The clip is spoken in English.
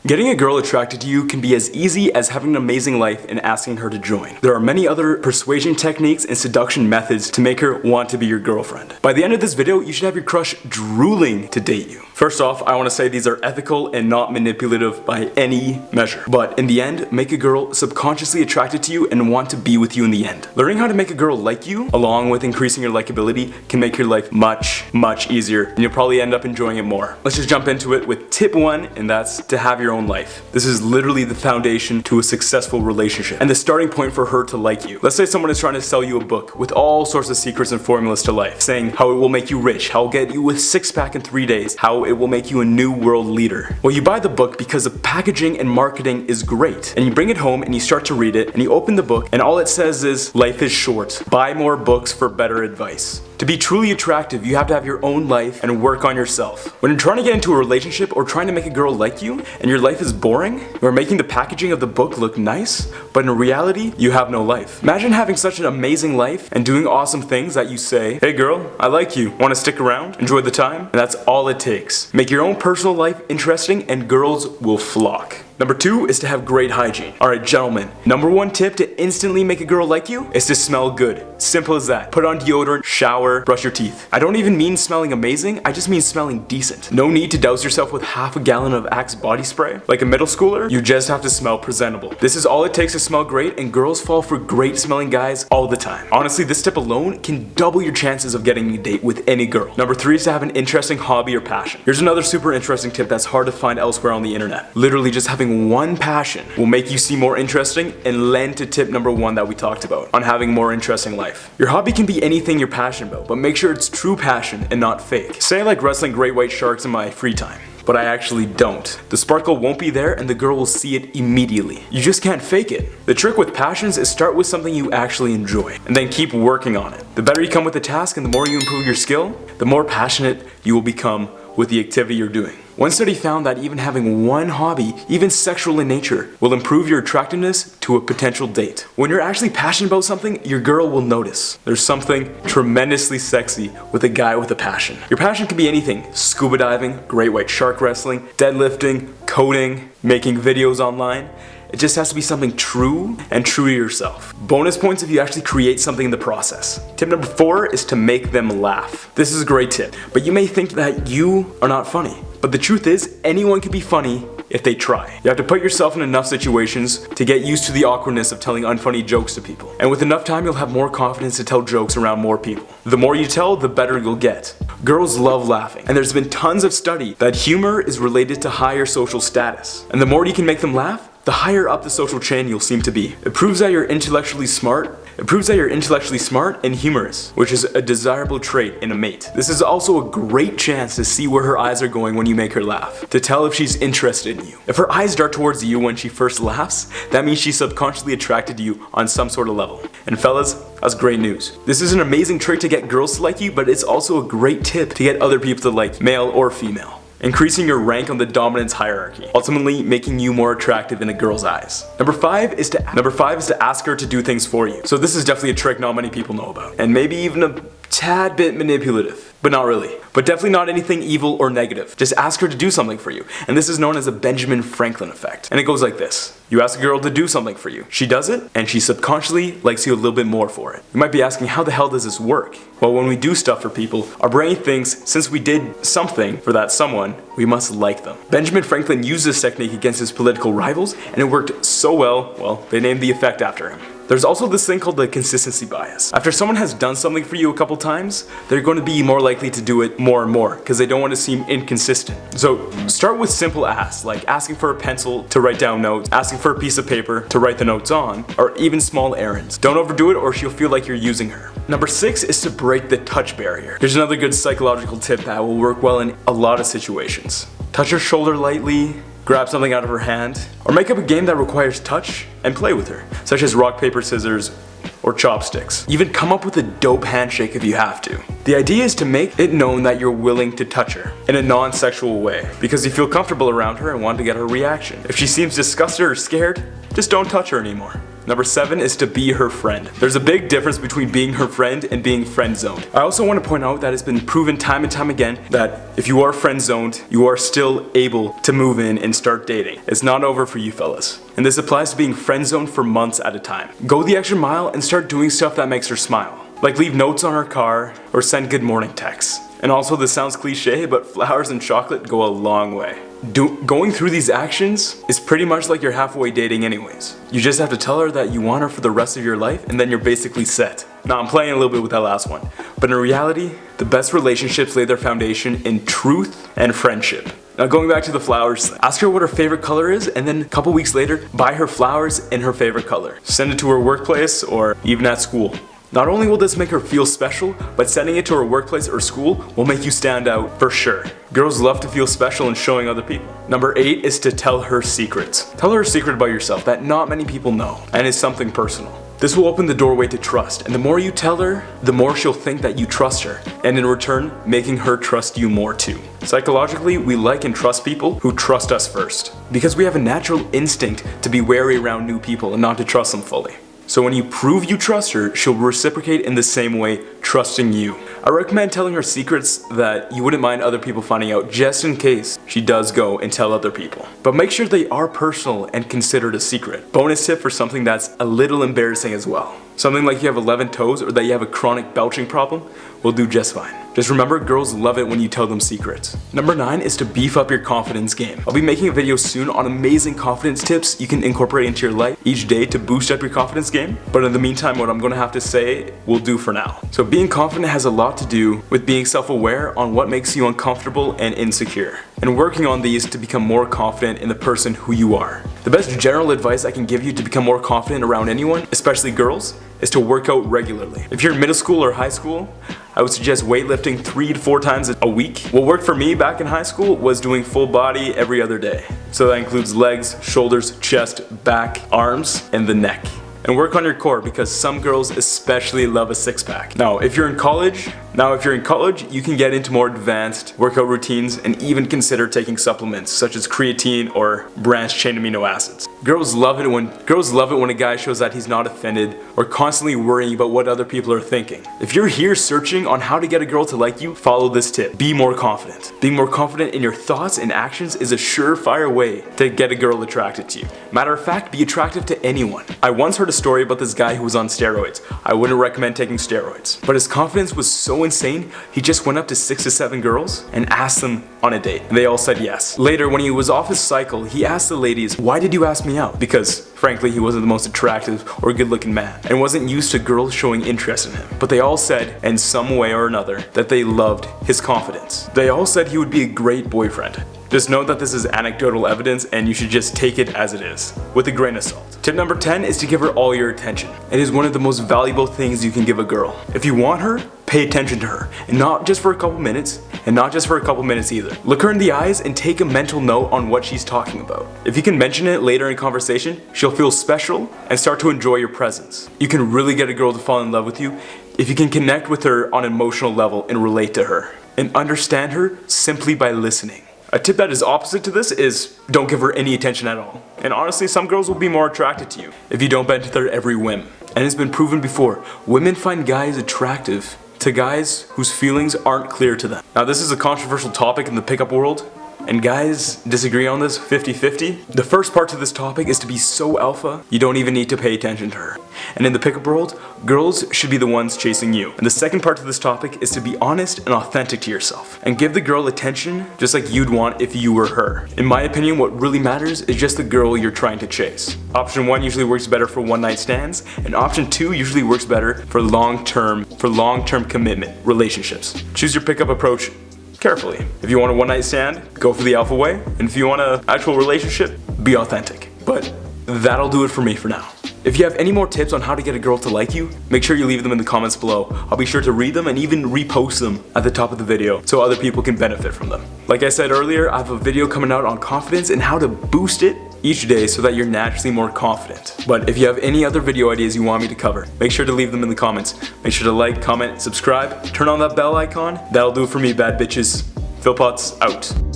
Getting a girl attracted to you can be as easy as having an amazing life and asking her to join. There are many other persuasion techniques and seduction methods to make her want to be your girlfriend. By the end of this video, you should have your crush drooling to date you. First off, I want to say these are ethical and not manipulative by any measure. But in the end, make a girl subconsciously attracted to you and want to be with you in the end. Learning how to make a girl like you, along with increasing your likability, can make your life much easier, and you'll probably end up enjoying it more. Let's just jump into it with tip 1, and that's to have your own life. This is literally the foundation to a successful relationship and the starting point for her to like you. Let's say someone is trying to sell you a book with all sorts of secrets and formulas to life, saying how it will make you rich, how it will get you a six-pack in 3 days, how it will make you a new world leader. Well, you buy the book because the packaging and marketing is great, and you bring it home and you start to read it, and you open the book and all it says is, life is short, buy more books for better advice. To be truly attractive, you have to have your own life and work on yourself. When you're trying to get into a relationship or trying to make a girl like you and your life is boring, you are making the packaging of the book look nice, but in reality, you have no life. Imagine having such an amazing life and doing awesome things that you say, hey girl, I like you, want to stick around, enjoy the time? And that's all it takes. Make your own personal life interesting and girls will flock. Number 2 is to have great hygiene. Alright gentlemen, number 1 tip to instantly make a girl like you is to smell good. Simple as that. Put on deodorant, shower, brush your teeth. I don't even mean smelling amazing, I just mean smelling decent. No need to douse yourself with half a gallon of Axe body spray. Like a middle schooler, you just have to smell presentable. This is all it takes to smell great, and girls fall for great smelling guys all the time. Honestly, this tip alone can double your chances of getting a date with any girl. Number 3 is to have an interesting hobby or passion. Here's another super interesting tip that's hard to find elsewhere on the internet. Literally just having one passion will make you seem more interesting and lend to tip number 1 that we talked about on having more interesting life. Your hobby can be anything you're passionate about, but make sure it's true passion and not fake. Say I like wrestling great white sharks in my free time, but I actually don't. The sparkle won't be there and the girl will see it immediately. You just can't fake it. The trick with passions is start with something you actually enjoy and then keep working on it. The better you come with the task and the more you improve your skill, the more passionate you will become with the activity you're doing. One study found that even having one hobby, even sexual in nature, will improve your attractiveness to a potential date. When you're actually passionate about something, your girl will notice. There's something tremendously sexy with a guy with a passion. Your passion can be anything: scuba diving, great white shark wrestling, deadlifting, coding, making videos online. It just has to be something true and true to yourself. Bonus points if you actually create something in the process. Tip number 4 is to make them laugh. This is a great tip, but you may think that you are not funny. But the truth is, anyone can be funny if they try. You have to put yourself in enough situations to get used to the awkwardness of telling unfunny jokes to people. And with enough time, you'll have more confidence to tell jokes around more people. The more you tell, the better you'll get. Girls love laughing, and there's been tons of study that humor is related to higher social status. And the more you can make them laugh, the higher up the social chain you'll seem to be. It proves that you're intellectually smart and humorous, which is a desirable trait in a mate. This is also a great chance to see where her eyes are going when you make her laugh, to tell if she's interested in you. If her eyes dart towards you when she first laughs, that means she's subconsciously attracted to you on some sort of level. And fellas, that's great news. This is an amazing trick to get girls to like you, but it's also a great tip to get other people to like you, male or female. Increasing your rank on the dominance hierarchy, ultimately making you more attractive in a girl's eyes. Number 5 is to ask her to do things for you. So this is definitely a trick not many people know about, and maybe even a tad bit manipulative, but not really. But definitely not anything evil or negative. Just ask her to do something for you. And this is known as a Benjamin Franklin effect. And it goes like this. You ask a girl to do something for you. She does it, and she subconsciously likes you a little bit more for it. You might be asking, how the hell does this work? Well, when we do stuff for people, our brain thinks since we did something for that someone, we must like them. Benjamin Franklin used this technique against his political rivals, and it worked so well, they named the effect after him. There's also this thing called the consistency bias. After someone has done something for you a couple times, they're going to be more likely to do it more and more because they don't want to seem inconsistent. So start with simple asks, like asking for a pencil to write down notes, asking for a piece of paper to write the notes on, or even small errands. Don't overdo it or she'll feel like you're using her. Number 6 is to break the touch barrier. Here's another good psychological tip that will work well in a lot of situations. Touch her shoulder lightly, grab something out of her hand, or make up a game that requires touch and play with her, such as rock, paper, scissors, or chopsticks. Even come up with a dope handshake if you have to. The idea is to make it known that you're willing to touch her in a non-sexual way, because you feel comfortable around her and want to get her reaction. If she seems disgusted or scared, just don't touch her anymore. Number 7 is to be her friend. There's a big difference between being her friend and being friend zoned. I also want to point out that it's been proven time and time again that if you are friend zoned, you are still able to move in and start dating. It's not over for you fellas. And this applies to being friend zoned for months at a time. Go the extra mile and start doing stuff that makes her smile. Like leave notes on her car or send good morning texts. And also, this sounds cliche, but flowers and chocolate go a long way. Going through these actions is pretty much like you're halfway dating anyways. You just have to tell her that you want her for the rest of your life and then you're basically set. Now I'm playing a little bit with that last one, but in reality, the best relationships lay their foundation in truth and friendship. Now going back to the flowers, ask her what her favorite color is and then a couple weeks later, buy her flowers in her favorite color. Send it to her workplace or even at school. Not only will this make her feel special, but sending it to her workplace or school will make you stand out for sure. Girls love to feel special and showing other people. Number 8 is to tell her secrets. Tell her a secret about yourself that not many people know, and is something personal. This will open the doorway to trust, and the more you tell her, the more she'll think that you trust her, and in return, making her trust you more too. Psychologically, we like and trust people who trust us first, because we have a natural instinct to be wary around new people and not to trust them fully. So when you prove you trust her, she'll reciprocate in the same way, trusting you. I recommend telling her secrets that you wouldn't mind other people finding out just in case she does go and tell other people. But make sure they are personal and considered a secret. Bonus tip for something that's a little embarrassing as well. Something like you have 11 toes or that you have a chronic belching problem will do just fine. Just remember, girls love it when you tell them secrets. Number 9 is to beef up your confidence game. I'll be making a video soon on amazing confidence tips you can incorporate into your life each day to boost up your confidence game. But in the meantime, what I'm gonna have to say will do for now. So being confident has a lot to do with being self-aware on what makes you uncomfortable and insecure, and working on these to become more confident in the person who you are. The best general advice I can give you to become more confident around anyone, especially girls, is to work out regularly. If you're in middle school or high school, I would suggest weightlifting 3 to 4 times a week. What worked for me back in high school was doing full body every other day. So that includes legs, shoulders, chest, back, arms, and the neck. And work on your core because some girls especially love a six-pack. Now, if you're in college, you can get into more advanced workout routines and even consider taking supplements such as creatine or branched chain amino acids. Girls love it when a guy shows that he's not offended or constantly worrying about what other people are thinking. If you're here searching on how to get a girl to like you, follow this tip. Be more confident. Being more confident in your thoughts and actions is a surefire way to get a girl attracted to you. Matter of fact, be attractive to anyone. I once heard a story about this guy who was on steroids. I wouldn't recommend taking steroids, but his confidence was so insane, he just went up to 6 to 7 girls and asked them on a date, and they all said yes. Later, when he was off his cycle, he asked the ladies, "Why did you ask me out?" Because frankly, he wasn't the most attractive or good looking man and wasn't used to girls showing interest in him. But they all said, in some way or another, that they loved his confidence. They all said he would be a great boyfriend. Just note that this is anecdotal evidence and you should just take it as it is, with a grain of salt. Tip number 10 is to give her all your attention. It is one of the most valuable things you can give a girl. If you want her, pay attention to her, and not just for a couple minutes, and not just for a couple minutes either. Look her in the eyes and take a mental note on what she's talking about. If you can mention it later in conversation, she'll feel special and start to enjoy your presence. You can really get a girl to fall in love with you if you can connect with her on an emotional level and relate to her, and understand her simply by listening. A tip that is opposite to this is don't give her any attention at all. And honestly, some girls will be more attracted to you if you don't bend to their every whim. And it's been proven before, women find guys attractive to guys whose feelings aren't clear to them. Now this is a controversial topic in the pickup world, and guys disagree on this 50-50. The first part to this topic is to be so alpha, you don't even need to pay attention to her. And in the pickup world, girls should be the ones chasing you. And the second part to this topic is to be honest and authentic to yourself, and give the girl attention just like you'd want if you were her. In my opinion, what really matters is just the girl you're trying to chase. Option 1 usually works better for one-night stands, and option 2 usually works better for long-term commitment relationships. Choose your pickup approach carefully. If you want a one-night stand, go for the alpha way, and if you want an actual relationship, be authentic. But that'll do it for me for now. If you have any more tips on how to get a girl to like you, make sure you leave them in the comments below. I'll be sure to read them and even repost them at the top of the video so other people can benefit from them. Like I said earlier, I have a video coming out on confidence and how to boost it each day so that you're naturally more confident. But if you have any other video ideas you want me to cover, make sure to leave them in the comments. Make sure to like, comment, subscribe, turn on that bell icon. That'll do it for me, bad bitches. Philpotts out.